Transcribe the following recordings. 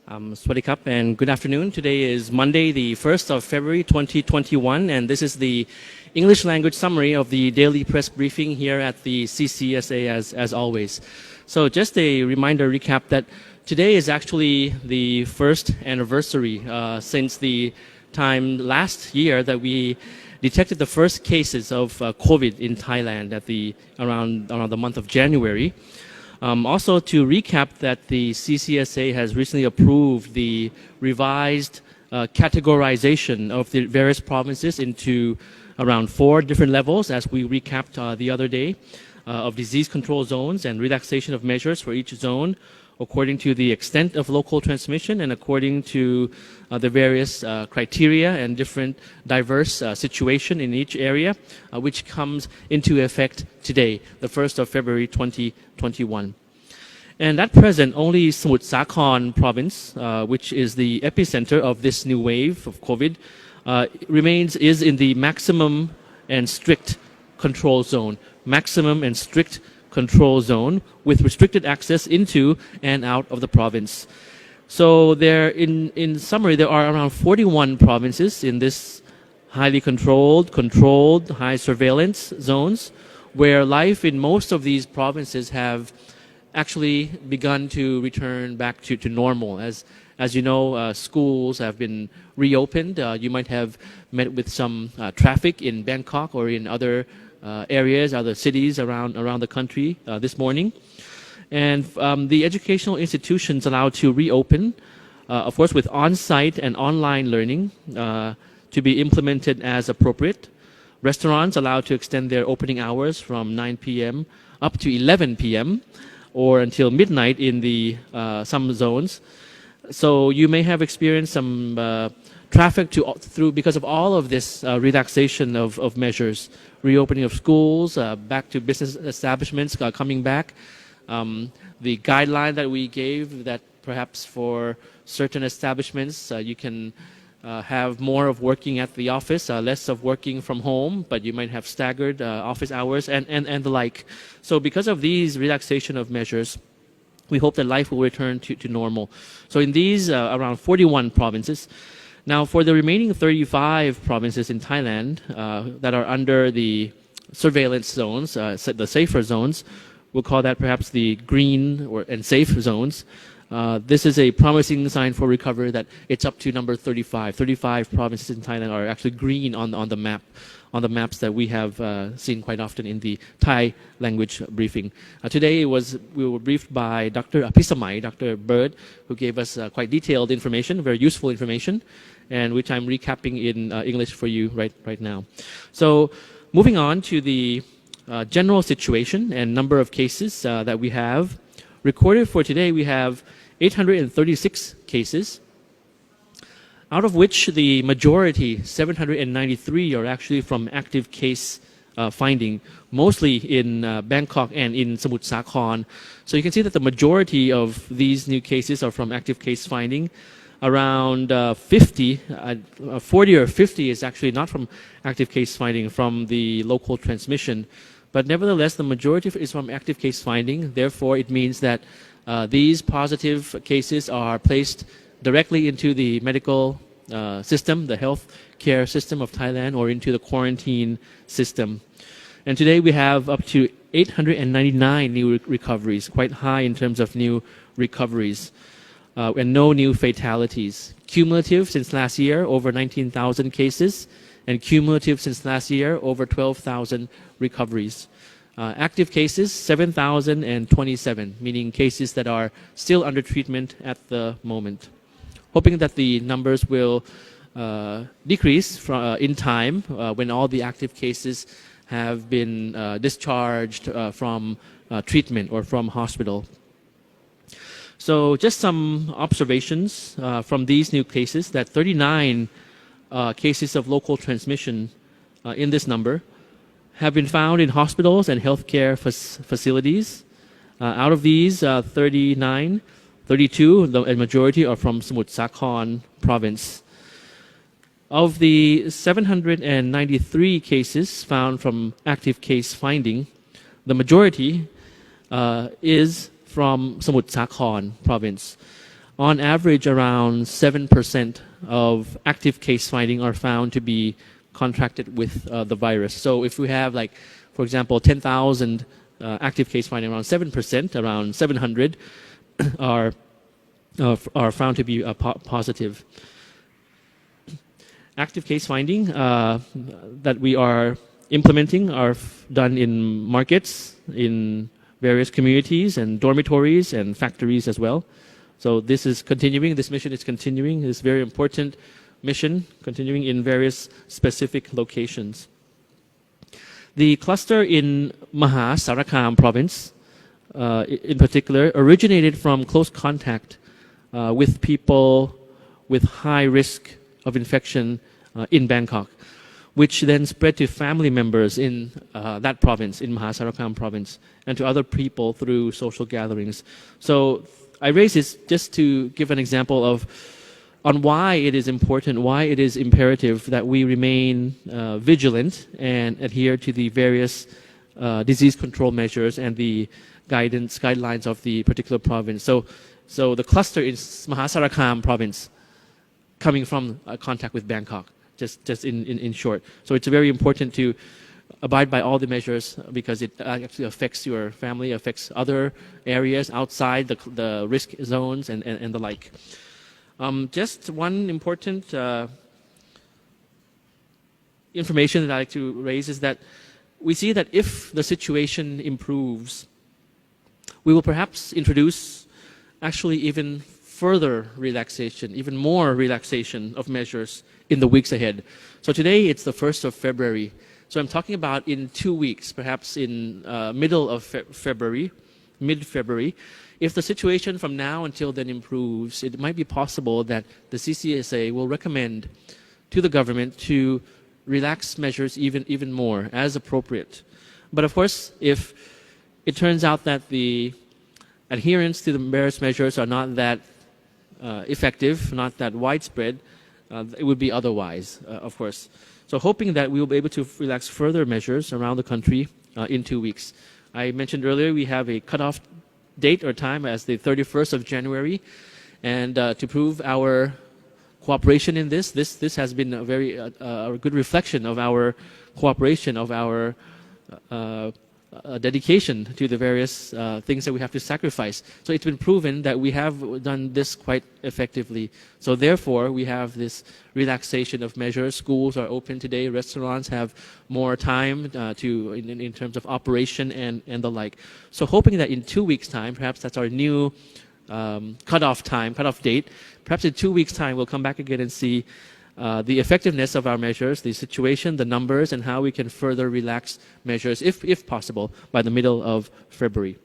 Swadikap and good afternoon. Today is Monday, the 1st of February 2021, and this is the English language summary of the daily press briefing here at the CCSA as always. So just a reminder, recap that today is actually the first anniversary since the time last year that we detected the first cases of COVID in Thailand at around the month of January. Also to recap that the CCSA has recently approved the revised categorization of the various provinces into around 4 different levels, as we recapped the other day, of disease control zones and relaxation of measures for each zone according to the extent of local transmission and according to the various criteria and different diverse situation in each area, which comes into effect today, the 1st of February 2021. And at present, only Samut Sakhon province, which is the epicenter of this new wave of COVID, is in the maximum and strict control zone. Maximum and strict control zone with restricted access into and out of the province. So in summary, there are around 41 provinces in this highly controlled, high surveillance zones, where life in most of these provinces have actually begun to return back to normal. As you know, schools have been reopened. You might have met with some traffic in Bangkok or in other areas, other cities around the country this morning. And the educational institutions allowed to reopen, of course, with on-site and online learning to be implemented as appropriate. Restaurants allowed to extend their opening hours from 9 p.m. up to 11 p.m. or until midnight in some zones. So you may have experienced some traffic through because of all of this relaxation of measures, reopening of schools, back to business establishments coming back. The guideline that we gave that perhaps for certain establishments you can have more of working at the office, less of working from home, but you might have staggered office hours and the like. So because of these relaxation of measures, we hope that life will return to normal. So in these around 41 provinces. Now for the remaining 35 provinces in Thailand that are under the surveillance zones, the safer zones, we'll call that perhaps the green and safe zones. This is a promising sign for recovery that it's up to number 35. 35 provinces in Thailand are actually green on the map, on the maps that we have seen quite often in the Thai language briefing. Today we were briefed by Dr. Apisamai, Dr. Bird, who gave us quite detailed information, very useful information, and which I'm recapping in English for you right now. So moving on to the general situation and number of cases that we have. Recorded for today, we have 836 cases, out of which the majority, 793, are actually from active case finding, mostly in Bangkok and in Samut Sakhon. So you can see that the majority of these new cases are from active case finding. Around 40 or 50 is actually not from active case finding, from the local transmission. But nevertheless, the majority is from active case finding. Therefore, it means that these positive cases are placed directly into the medical system, the health care system of Thailand, or into the quarantine system. And today we have up to 899 new recoveries, quite high in terms of new recoveries, and no new fatalities. Cumulative since last year, over 19,000 cases, and cumulative since last year, over 12,000 recoveries. Active cases, 7,027, meaning cases that are still under treatment at the moment. Hoping that the numbers will decrease in time when all the active cases have been discharged from treatment or from hospital. So just some observations from these new cases, that 39 cases of local transmission in this number have been found in hospitals and healthcare facilities. Out of these 39, 32, the majority are from Samut Sakhon province. Of the 793 cases found from active case finding, the majority is from Samut Sakhon province. on average, around 7% of active case finding are found to be contracted with the virus. So if we have, like, for example, 10,000 active case finding, around 7%, around 700 are found to be positive. Active case finding that we are implementing are done in markets, in various communities and dormitories and factories as well. So this is continuing, this mission is continuing, this very important mission continuing in various specific locations. The cluster in Sarakam province, in particular, originated from close contact with people with high risk of infection in Bangkok, which then spread to family members in that province, in Sarakam province, and to other people through social gatherings. So I raise this just to give an example of on why it is important, why it is imperative that we remain vigilant and adhere to the various disease control measures and the guidelines of the particular province. So the cluster in Sarakam province coming from contact with Bangkok, just in short. So it's very important to abide by all the measures because it actually affects your family, affects other areas outside the risk zones and the like. Just one important information that I'd like to raise is that we see that if the situation improves, we will perhaps introduce actually even further relaxation, even more relaxation of measures in the weeks ahead. So today it's the 1st of February. So I'm talking about in 2 weeks, perhaps in middle of February, mid-February. If the situation from now until then improves, it might be possible that the CCSA will recommend to the government to relax measures even more as appropriate. But of course, if it turns out that the adherence to the various measures are not that effective, not that widespread, it would be otherwise, of course. So hoping that we will be able to relax further measures around the country in 2 weeks. I mentioned earlier we have a cutoff date or time as the 31st of January. And to prove our cooperation in this has been a very a good reflection of our cooperation, of our dedication to the various things that we have to sacrifice. So it's been proven that we have done this quite effectively. So therefore, we have this relaxation of measures. Schools are open today. Restaurants have more time in terms of operation and the like. So hoping that in 2 weeks' time, perhaps that's our new cutoff date, perhaps in 2 weeks' time, we'll come back again and see the effectiveness of our measures, the situation, the numbers, and how we can further relax measures, if possible, by the middle of February.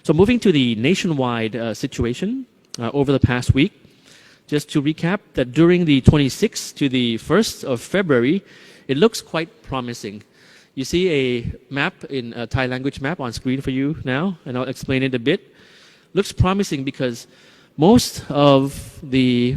So moving to the nationwide situation over the past week, just to recap that during the 26th to the 1st of February, it looks quite promising. You see a map, a Thai language map on screen for you now, and I'll explain it a bit. Looks promising because most of the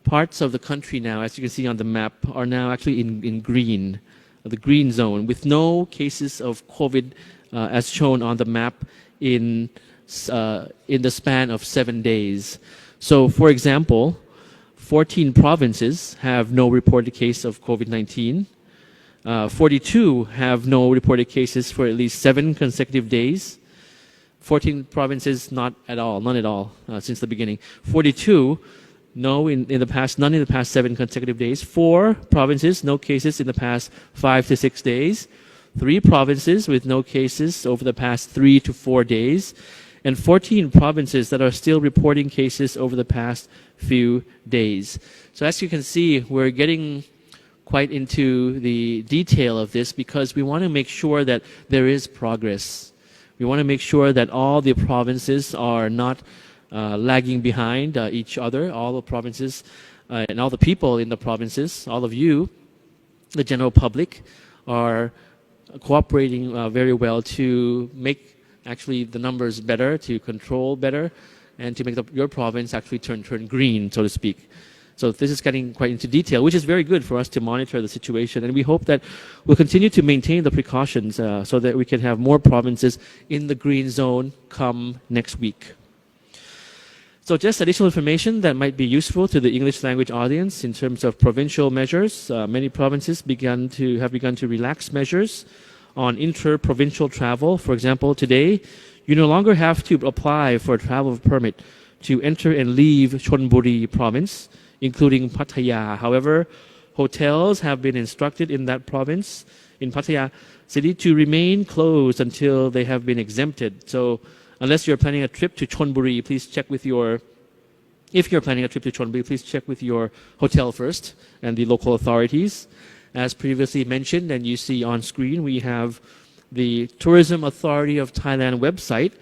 parts of the country now, as you can see on the map, are now actually in green, the green zone, with no cases of COVID as shown on the map in the span of 7 days. So, for example, 14 provinces have no reported case of COVID-19. 42 have no reported cases for at least 7 consecutive days. 14 provinces, none at all, since the beginning. 42, none in the past 7 consecutive days. 4 provinces, no cases in the past 5 to 6 days. 3 provinces with no cases over the past 3 to 4 days. And 14 provinces that are still reporting cases over the past few days. So as you can see, we're getting quite into the detail of this because we want to make sure that there is progress. We want to make sure that all the provinces are not lagging behind each other. All the provinces and all the people in the provinces, all of you, the general public, are cooperating very well to make actually the numbers better, to control better, and to make your province actually turn green, so to speak. So this is getting quite into detail, which is very good for us to monitor the situation. And we hope that we'll continue to maintain the precautions so that we can have more provinces in the green zone come next week. So just additional information that might be useful to the English language audience in terms of provincial measures. Many provinces have begun to relax measures on inter-provincial travel. For example, today, you no longer have to apply for a travel permit to enter and leave Chonburi province, including Pattaya. However, hotels have been instructed in that province, in Pattaya city, to remain closed until they have been exempted. So unless you're planning a trip to Chonburi, please check with if you're planning a trip to Chonburi, please check with your hotel first and the local authorities. As previously mentioned, and you see on screen, we have the Tourism Authority of Thailand website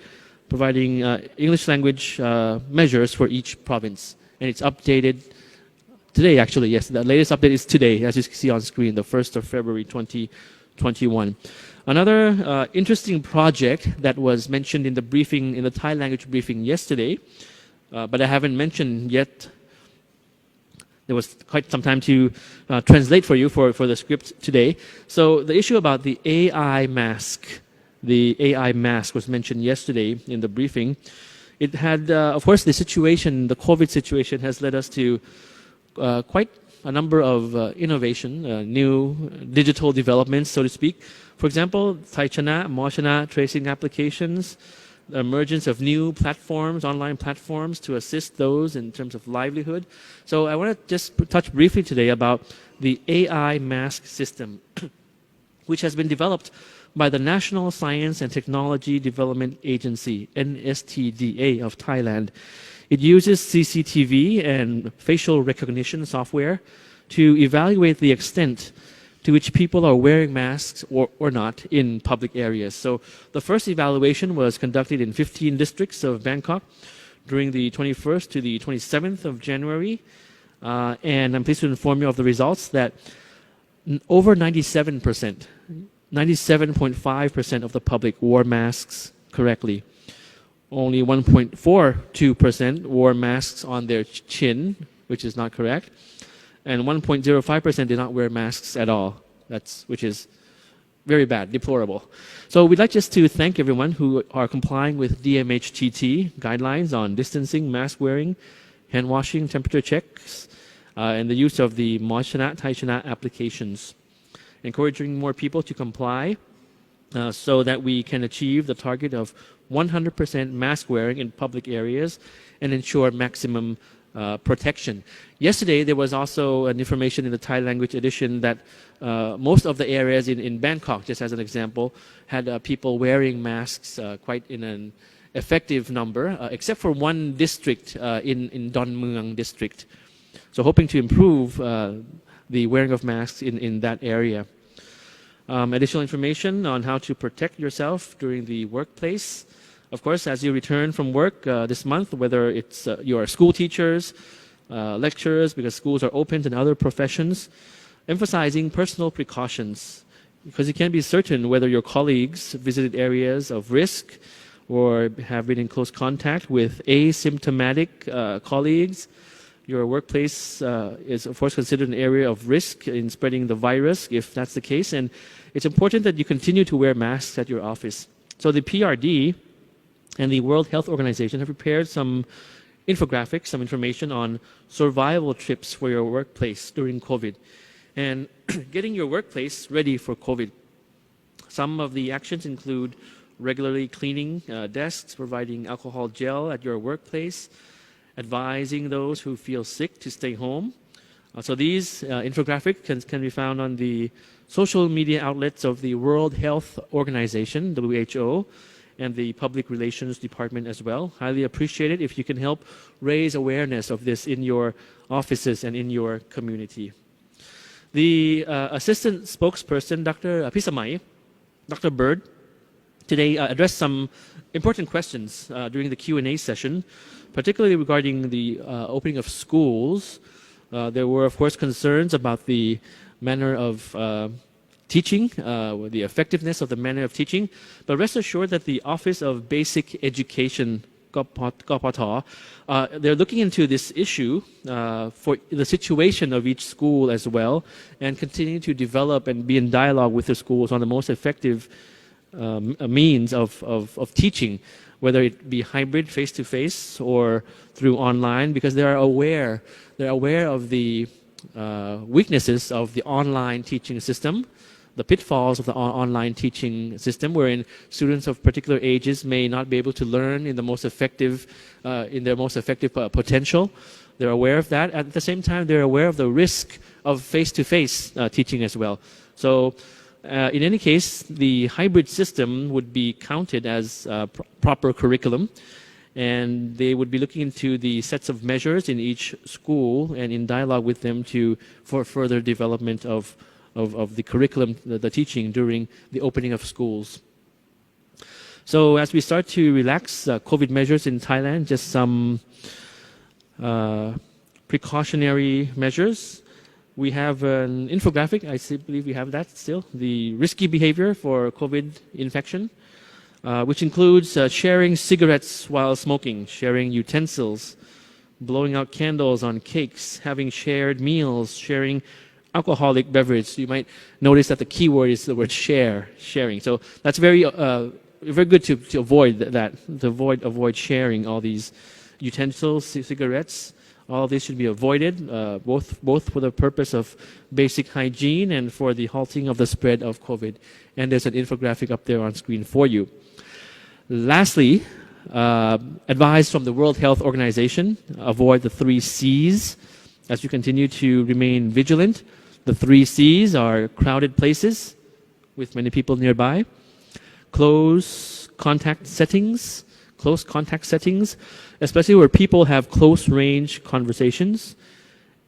providing English language measures for each province. And it's updated today, actually. Yes, the latest update is today, as you can see on screen, the 1st of February 2021. Another interesting project that was mentioned in the briefing, in the Thai language briefing yesterday, but I haven't mentioned yet. There was quite some time to translate for you for the script today. So the issue about the AI mask, was mentioned yesterday in the briefing. It had, of course, the COVID situation has led us to quite a number of innovation, new digital developments, so to speak. For example, Thaichana, Mochana tracing applications, the emergence of new platforms, online platforms to assist those in terms of livelihood. So I want to just touch briefly today about the AI mask system, which has been developed by the National Science and Technology Development Agency, NSTDA of Thailand. It uses CCTV and facial recognition software to evaluate the extent to which people are wearing masks or not in public areas. So the first evaluation was conducted in 15 districts of Bangkok during the 21st to the 27th of January. And I'm pleased to inform you of the results that over 97.5% of the public wore masks correctly. Only 1.42% wore masks on their chin, which is not correct. And 1.05% did not wear masks at all, which is very bad, deplorable. So we'd like just to thank everyone who are complying with DMHTT guidelines on distancing, mask wearing, hand washing, temperature checks, and the use of the Mochana, Thaichana applications. Encouraging more people to comply so that we can achieve the target of 100% mask wearing in public areas and ensure maximum protection. Yesterday, there was also an information in the Thai language edition that most of the areas in Bangkok, just as an example, had people wearing masks quite in an effective number, except for one district in Don Mueang district. So hoping to improve the wearing of masks in that area. Additional information on how to protect yourself during the workplace. Of course, as you return from work this month, whether it's you are school teachers, lecturers, because schools are open, and other professions, emphasizing personal precautions, because you can't be certain whether your colleagues visited areas of risk or have been in close contact with asymptomatic colleagues. Your workplace is, of course, considered an area of risk in spreading the virus, if that's the case, and it's important that you continue to wear masks at your office. So the PRD and the World Health Organization have prepared some infographics, some information on survival tips for your workplace during COVID and getting your workplace ready for COVID. Some of the actions include regularly cleaning desks, providing alcohol gel at your workplace, advising those who feel sick to stay home. So these infographics can be found on the social media outlets of the World Health Organization, WHO, and the Public Relations Department as well. Highly appreciate it if you can help raise awareness of this in your offices and in your community. The Assistant Spokesperson, Dr. Pisamai, Dr. Bird, today addressed some important questions during the Q&A session, particularly regarding the opening of schools. There were, of course, concerns about the manner of teaching, the effectiveness of the manner of teaching. But rest assured that the Office of Basic Education, Kopata, they're looking into this issue for the situation of each school as well, and continue to develop and be in dialogue with the schools on the most effective means of teaching. whether it be hybrid, face-to-face, or through online, because they're aware of the weaknesses of the online teaching system, the pitfalls of the online teaching system, wherein students of particular ages may not be able to learn in the most effective, in their most effective potential. They're aware of that. At the same time, they're aware of the risk of face-to-face teaching as well. So, in any case, the hybrid system would be counted as proper curriculum, and they would be looking into the sets of measures in each school and in dialogue with them for further development of the curriculum, the teaching during the opening of schools. So as we start to relax COVID measures in Thailand, just some precautionary measures. We have an infographic, I believe we have that still, the risky behavior for COVID infection, which includes sharing cigarettes while smoking, sharing utensils, blowing out candles on cakes, having shared meals, sharing alcoholic beverage. You might notice that the key word is the word sharing. So that's very good to avoid that, to avoid sharing all these utensils, cigarettes. All of this should be avoided, both for the purpose of basic hygiene and for the halting of the spread of COVID. And there's an infographic up there on screen for you. Lastly, advice from the World Health Organization: avoid the 3 C's as you continue to remain vigilant. The 3 C's are crowded places with many people nearby, close contact settings, especially where people have close-range conversations.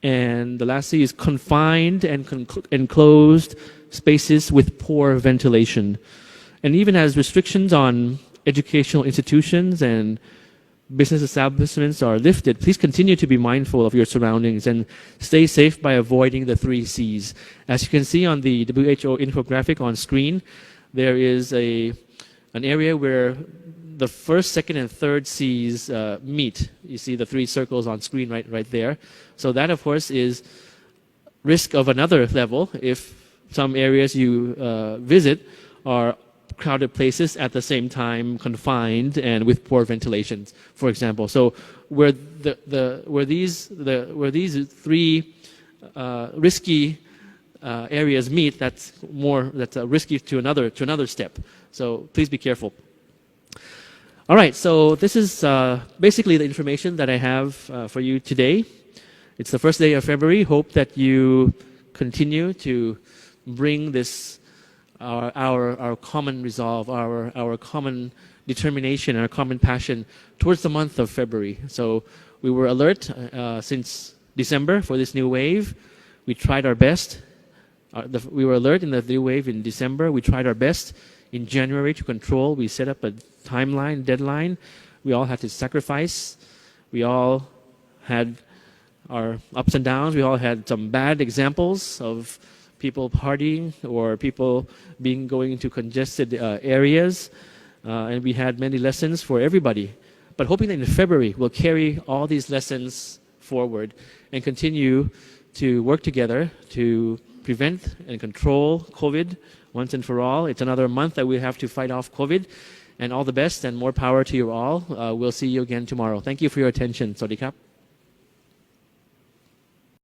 And the last C is confined and enclosed spaces with poor ventilation. And even as restrictions on educational institutions and business establishments are lifted, please continue to be mindful of your surroundings and stay safe by avoiding the 3 C's. As you can see on the WHO infographic on screen, there is an area where the first, second, and third C's meet. You see the 3 circles on screen right there. So that, of course, is risk of another level if some areas you visit are crowded places at the same time, confined and with poor ventilation, for example. So where these 3 risky areas meet, that's risky to another step. So please be careful. All right, so this is basically the information that I have for you today. It's the first day of February. Hope that you continue to bring this our common resolve, our common determination, our common passion towards the month of February. So we were alert since December for this new wave. We tried our best. We were alert in the new wave in December. We tried our best in January to control. We set up a timeline, deadline. We all had to sacrifice. We all had our ups and downs. We all had some bad examples of people partying or people going into congested areas. And we had many lessons for everybody. But hoping that in February we'll carry all these lessons forward and continue to work together to prevent and control COVID once and for all. It's another month that we have to fight off COVID. And all the best and more power to you all. We'll see you again tomorrow. Thank you for your attention. Sawadee krap.